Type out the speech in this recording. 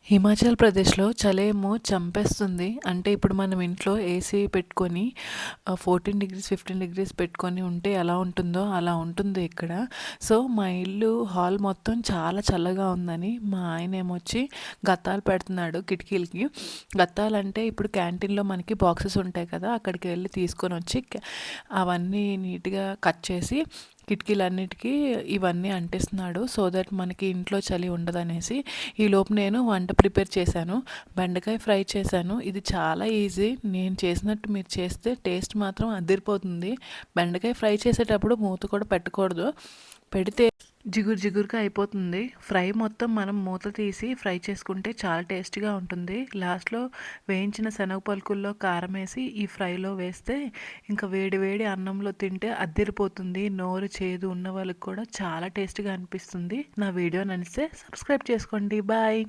హిమాచల్ ప్రదేశ్‌లో చలేమో చంపేస్తుంది. అంటే ఇప్పుడు మనం ఇంట్లో ఏసీ పెట్టుకొని 14 డిగ్రీస్, 15 డిగ్రీస్ పెట్టుకొని ఉంటే ఎలా ఉంటుందో అలా ఉంటుంది ఇక్కడ. సో, మా ఇల్లు హాల్ మొత్తం చాలా చల్లగా ఉందని మా ఆయనేమొచ్చి గత్తాలు పెడుతున్నాడు కిటికీలకి. గత్తాలంటే ఇప్పుడు క్యాంటీన్‌లో మనకి బాక్సెస్ ఉంటాయి కదా! అక్కడికి వెళ్లి తీసుకొనొచ్చి అవన్నీ నీట్‌గా కట్ చేసి కిటికీలన్నిటికీ ఇవన్నీ అంటిస్తున్నాడు. సో దట్ మనకి ఇంట్లో చలి ఉండదనేసి. ఈలోపు నేను వంట ప్రిపేర్ చేశాను. బెండకాయ ఫ్రై చేశాను. ఇది చాలా ఈజీ. నేను చేసినట్టు మీరు చేస్తే టేస్ట్ మాత్రం అదిరిపోతుంది. బెండకాయ ఫ్రై చేసేటప్పుడు మూత కూడా పెట్టకూడదు. పెడితే జిగురు జిగురుగా అయిపోతుంది. ఫ్రై మొత్తం మనం మూత తీసి ఫ్రై చేసుకుంటే చాలా టేస్టీగా ఉంటుంది. లాస్ట్‌లో వేయించిన శనగ పలుకుల్లో కారం వేసి ఈ ఫ్రైలో వేస్తే ఇంకా వేడి వేడి అన్నంలో తింటే అద్దిరిపోతుంది. నోరు చేదు ఉన్న వాళ్ళకి కూడా చాలా టేస్టీగా అనిపిస్తుంది. నా వీడియో నచ్చితే సబ్స్క్రైబ్ చేసుకోండి. బాయ్.